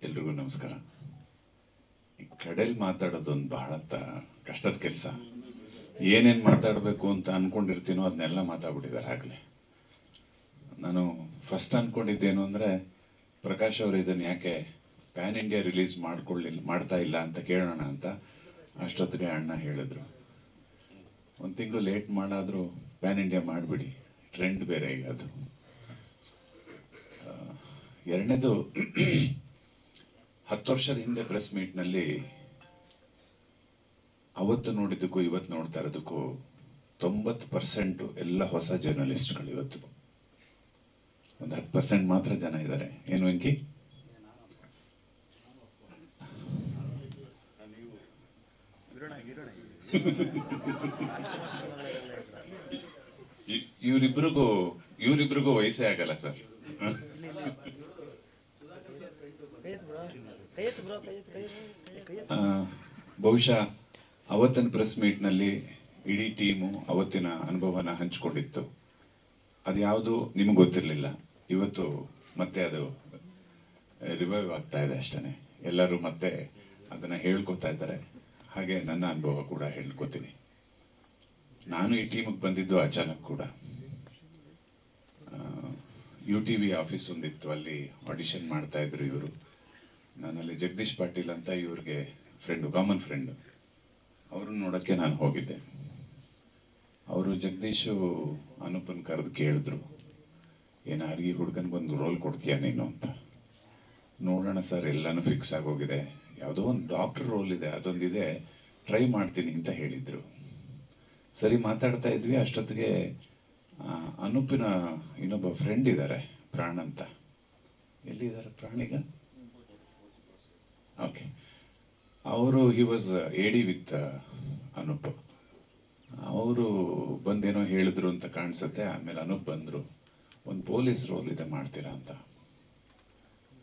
ಎಲ್ರಿಗೂ ನಮಸ್ಕಾರ. ಈ ಕಡೆಯಲ್ಲಿ ಮಾತಾಡೋದೊಂದು ಬಹಳ ಕಷ್ಟದ ಕೆಲಸ. ಏನೇನು ಮಾತಾಡಬೇಕು ಅಂತ ಅನ್ಕೊಂಡಿರ್ತೀನೋ ಅದನ್ನೆಲ್ಲ ಮಾತಾಡ್ಬಿಟ್ಟಿದ್ದಾರೆ ಆಗಲೇ. ನಾನು ಫಸ್ಟ್ ಅನ್ಕೊಂಡಿದ್ದೇನು ಅಂದರೆ, ಪ್ರಕಾಶ್ ಅವರು ಇದನ್ನು ಯಾಕೆ ಪ್ಯಾನ್ ಇಂಡಿಯಾ ರಿಲೀಸ್ ಮಾಡ್ತಾ ಇಲ್ಲ ಅಂತ ಕೇಳೋಣ ಅಂತ. ಅಷ್ಟೊತ್ತಿಗೆ ಅಣ್ಣ ಹೇಳಿದ್ರು, ಒಂದು ತಿಂಗಳು ಲೇಟ್ ಮಾಡಾದರೂ ಪ್ಯಾನ್ ಇಂಡಿಯಾ ಮಾಡಿಬಿಡಿ, ಟ್ರೆಂಡ್ ಬೇರೆ ಈಗ ಅದು. ಎರಡನೇದು, 10 ವರ್ಷದ ಹಿಂದೆ ಪ್ರೆಸ್ ಮೀಟ್ನಲ್ಲಿ ಅವತ್ತು ನೋಡಿದ್ದಕ್ಕೂ ಇವತ್ತು ನೋಡ್ತಾ ಇರೋದಕ್ಕೂ 90% ಎಲ್ಲ ಹೊಸ ಜರ್ನಲಿಸ್ಟ್ಗಳು. ಇವತ್ತು ಒಂದು 10% ಮಾತ್ರ ಜನ ಇದ್ದಾರೆ. ಏನು ವೆಂಕಿ? ಇವರಿಬ್ರಿಗೂ ವಯಸ್ಸೇ ಆಗಲ್ಲ ಸರ್. ಬಹುಶಃ ಅವತ್ತಿನ ಪ್ರೆಸ್ ಮೀಟ್ನಲ್ಲಿ ಇಡೀ ಟೀಮು ಅವತ್ತಿನ ಅನುಭವನ ಹಂಚಿಕೊಂಡಿತ್ತು. ಅದು ಯಾವುದು ನಿಮಗೆ ಗೊತ್ತಿರಲಿಲ್ಲ. ಇವತ್ತು ಮತ್ತೆ ಅದು ರಿವೈವ್ ಆಗ್ತಾ ಇದೆ ಅಷ್ಟೇ. ಎಲ್ಲರೂ ಮತ್ತೆ ಅದನ್ನು ಹೇಳ್ಕೊತಾ ಇದ್ದಾರೆ. ಹಾಗೆ ನನ್ನ ಅನುಭವ ಕೂಡ ಹೇಳ್ಕೊತೀನಿ. ನಾನು ಈ ಟೀಮಿಗೆ ಬಂದಿದ್ದು ಅಚಾನಕ್ ಕೂಡ. UTV ಆಫೀಸ್ ಒಂದಿತ್ತು, ಅಲ್ಲಿ ಆಡಿಷನ್ ಮಾಡ್ತಾ ಇದ್ರು ಇವರು. ನಾನಲ್ಲಿ ಜಗದೀಶ್ ಪಾಟೀಲ್ ಅಂತ ಇವ್ರಿಗೆ ಫ್ರೆಂಡು, ಕಾಮನ್ ಫ್ರೆಂಡು. ಅವ್ರನ್ನ ನೋಡೋಕ್ಕೆ ನಾನು ಹೋಗಿದ್ದೆ. ಅವರು ಜಗದೀಶು ಅನೂಪನ್ ಕರೆದು ಕೇಳಿದ್ರು, ಏನಾಗಿ ಹುಡುಗನಿಗೊಂದು ರೋಲ್ ಕೊಡ್ತೀಯಾ ನೀನು ಅಂತ. ನೋಡೋಣ ಸರ್, ಎಲ್ಲನೂ ಫಿಕ್ಸ್ ಆಗೋಗಿದೆ, ಯಾವುದೋ ಒಂದು ಡಾಕ್ಟರ್ ರೋಲ್ ಇದೆ, ಅದೊಂದಿದೆ, ಟ್ರೈ ಮಾಡ್ತೀನಿ ಅಂತ ಹೇಳಿದರು. ಸರಿ ಮಾತಾಡ್ತಾ ಇದ್ವಿ. ಅಷ್ಟೊತ್ತಿಗೆ ಅನೂಪಿನ ಇನ್ನೊಬ್ಬ ಫ್ರೆಂಡ್ ಇದ್ದಾರೆ, ಪ್ರಾಣ್ ಅಂತ. ಎಲ್ಲಿದ್ದಾರೆ ಪ್ರಾಣಿಗ? ಓಕೆ. ಅವರು he was AD with Anoop. ಅವರು ಬಂದೇನೋ ಹೇಳಿದ್ರು ಅಂತ ಕಾಣಿಸುತ್ತೆ. ಆಮೇಲೆ ಅನೂಪ್ ಬಂದರು, ಒಂದು ಪೊಲೀಸ್ ರೋಲ್ ಇದೆ, ಮಾಡ್ತೀರಾ ಅಂತ.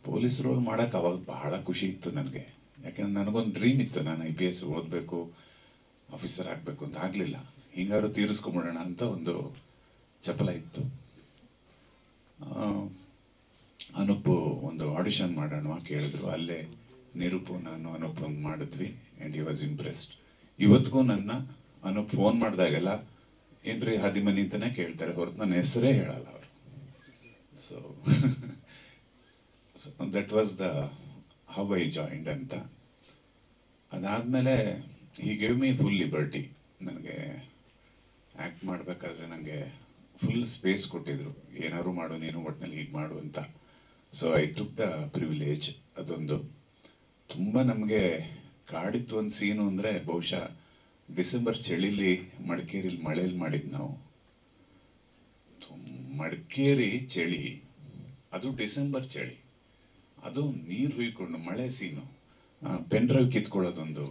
ಪೊಲೀಸ್ ರೋಲ್ ಮಾಡೋಕೆ ಅವಾಗ ಬಹಳ ಖುಷಿ ಇತ್ತು ನನಗೆ. ಯಾಕೆಂದ್ರೆ ನನಗೊಂದು ಡ್ರೀಮ್ ಇತ್ತು, ನಾನು IPS ಓದಬೇಕು, ಆಫೀಸರ್ ಆಗಬೇಕು ಅಂತ. ಆಗಲಿಲ್ಲ. ಹಿಂಗಾದ್ರು ತೀರಿಸ್ಕೊಂಬಿಡೋಣ ಅಂತ ಒಂದು ಚಪಲ ಇತ್ತು. ಅನೂಪ್ ಒಂದು ಆಡಿಷನ್ ಮಾಡೋಣ ಕೇಳಿದ್ರು. ಅಲ್ಲೇ ನಿರೂಪು, ನಾನು ಅನೂಪ್ ಮಾಡಿದ್ವಿ. And he was impressed. ಇವತ್ತಿಗೂ ನನ್ನ ಅನೂಪ್ ಫೋನ್ ಮಾಡಿದಾಗೆಲ್ಲ ಏನ್ರಿ ಹದಿಮನಿ ಅಂತಲೇ ಕೇಳ್ತಾರೆ ಹೊರತು ನನ್ನ ಹೆಸರೇ ಹೇಳಲ್ಲ ಅವರು. So that was the how I joined ಅಂತ. ಅದಾದಮೇಲೆ he gave me full liberty. ನನಗೆ ಆ್ಯಕ್ಟ್ ಮಾಡಬೇಕಾದ್ರೆ ನನಗೆ ಫುಲ್ ಸ್ಪೇಸ್ ಕೊಟ್ಟಿದ್ರು. ಏನಾದ್ರು ಮಾಡು ನೀನು, ಒಟ್ಟಿನಲ್ಲಿ ಹೀಗೆ ಮಾಡು ಅಂತ. So I took the privilege. ಅದೊಂದು ತುಂಬ ನಮಗೆ ಕಾಡಿತ್ತು ಒಂದು ಸೀನು ಅಂದರೆ, ಬಹುಶಃ ಡಿಸೆಂಬರ್ ಚಳಿಲಿ ಮಡಿಕೇರಿಲಿ ಮಳೇಲಿ ಮಾಡಿದ್ದು ನಾವು. ಮಡಿಕೇರಿ ಚಳಿ, ಅದು ಡಿಸೆಂಬರ್ ಚಳಿ, ಅದು ನೀರು ಹುಯ್ಕೊಂಡು ಮಳೆ ಸೀನು. ಪೆನ್ ಡ್ರೈವ್ ಕಿತ್ಕೊಳ್ಳೋದೊಂದು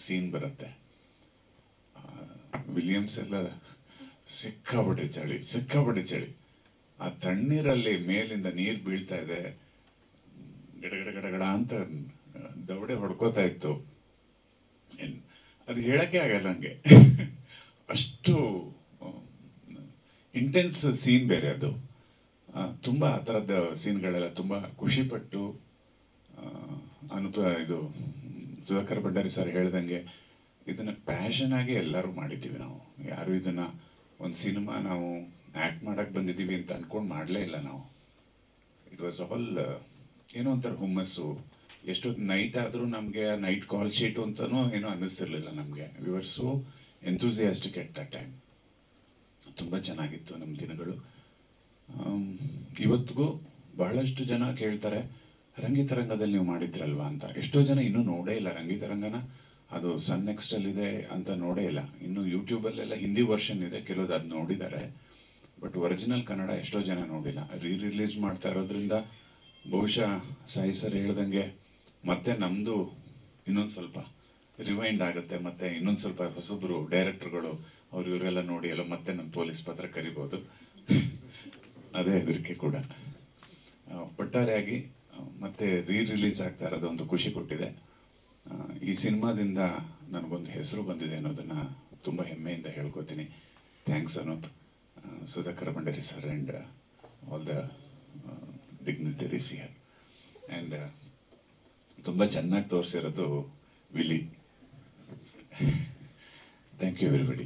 ಸೀನ್ ಬರುತ್ತೆ. ವಿಲಿಯಮ್ಸ್ ಎಲ್ಲ ಸಿಕ್ಕಾಪಟ್ಟೆ ಚಳಿ. ಆ ತಣ್ಣೀರಲ್ಲಿ ಮೇಲಿಂದ ನೀರು ಬೀಳ್ತಾ ಇದೆ, ಗಡಗಡ ಅಂತ ದವಡೆ ಹೊಡ್ಕೋತಾ ಇತ್ತು. ಅದು ಹೇಳಕ್ಕೆ ಆಗಲ್ಲ ನನಗೆ. ಅಷ್ಟು ಇಂಟೆನ್ಸ್ ಸೀನ್ ಬೇರೆ ಅದು. ತುಂಬ ಆ ಥರದ ಸೀನ್ಗಳೆಲ್ಲ ತುಂಬ ಖುಷಿಪಟ್ಟು ಇದು ಸುಧಾಕರ್ ಭಂಡಾರಿ ಸರ್ ಹೇಳ್ದಂಗೆ ಇದನ್ನು ಪ್ಯಾಷನ್ ಆಗಿ ಎಲ್ಲರೂ ಮಾಡಿದ್ದೀವಿ ನಾವು. ಯಾರು ಇದನ್ನು ಒಂದು ಸಿನಿಮಾ ನಾವು ಆ್ಯಕ್ಟ್ ಮಾಡೋಕ್ಕೆ ಬಂದಿದ್ದೀವಿ ಅಂತ ಅಂದ್ಕೊಂಡು ಮಾಡಲೇ ಇಲ್ಲ ನಾವು. ಇಟ್ ವಾಸ್ ಆಲ್ ಏನೋ ಒಂಥರ ಹುಮ್ಮಸ್ಸು. ಎಷ್ಟೊತ್ತು ನೈಟ್ ಆದರೂ ನಮಗೆ ನೈಟ್ ಕಾಲ್ ಶೀಟು ಅಂತಲೂ ಏನೋ ಅನ್ನಿಸ್ತಿರ್ಲಿಲ್ಲ ನಮಗೆ. We were so enthusiastic at that time. ತುಂಬ ಚೆನ್ನಾಗಿತ್ತು ನಮ್ಮ ದಿನಗಳು. ಇವತ್ತಿಗೂ ಬಹಳಷ್ಟು ಜನ ಕೇಳ್ತಾರೆ, ರಂಗಿತರಂಗದಲ್ಲಿ ನೀವು ಮಾಡಿದ್ರಲ್ವಾ ಅಂತ. ಎಷ್ಟೋ ಜನ ಇನ್ನೂ ನೋಡೇ ಇಲ್ಲ ರಂಗಿತರಂಗನ. ಅದು ಸನ್ ನೆಕ್ಸ್ಟಲ್ಲಿದೆ ಅಂತ ನೋಡೇ ಇಲ್ಲ. ಇನ್ನು ಯೂಟ್ಯೂಬಲ್ಲೆಲ್ಲ ಹಿಂದಿ ವರ್ಷನ್ ಇದೆ, ಕೆಲವ್ದು ಅದು ನೋಡಿದ್ದಾರೆ. ಬಟ್ ಒರಿಜಿನಲ್ ಕನ್ನಡ ಎಷ್ಟೋ ಜನ ನೋಡಿಲ್ಲ. ರಿಲೀಸ್ ಮಾಡ್ತಾ ಇರೋದ್ರಿಂದ ಬಹುಶಃ ಸಾಯಿ ಸರ್ ಹೇಳ್ದಂಗೆ ಮತ್ತೆ ನಮ್ಮದು ಇನ್ನೊಂದು ಸ್ವಲ್ಪ ರಿವೈಂಡ್ ಆಗುತ್ತೆ. ಮತ್ತು ಇನ್ನೊಂದು ಸ್ವಲ್ಪ ಹೊಸಬ್ರು ಡೈರೆಕ್ಟರ್ಗಳು ಅವ್ರು ಇವರೆಲ್ಲ ನೋಡಿ ಎಲ್ಲ ಮತ್ತೆ ನಮ್ಮ ಪೊಲೀಸ್ ಪತ್ರ ಕರಿಬೋದು. ಅದೇ ಹೆದರಿಕೆ ಕೂಡ. ಒಟ್ಟಾರೆಯಾಗಿ ಮತ್ತೆ ರಿಲೀಸ್ ಆಗ್ತಾ ಇರೋದೊಂದು ಖುಷಿ ಕೊಟ್ಟಿದೆ. ಈ ಸಿನಿಮಾದಿಂದ ನನಗೊಂದು ಹೆಸರು ಬಂದಿದೆ ಅನ್ನೋದನ್ನು ತುಂಬ ಹೆಮ್ಮೆಯಿಂದ ಹೇಳ್ಕೊತೀನಿ. Thanks Anoop, Sudhakar Bhandari sir and all the dignitaries here. And ತುಂಬ ಚೆನ್ನಾಗಿ ತೋರಿಸಿರೋದು ವಿಲಿ. Thank you everybody.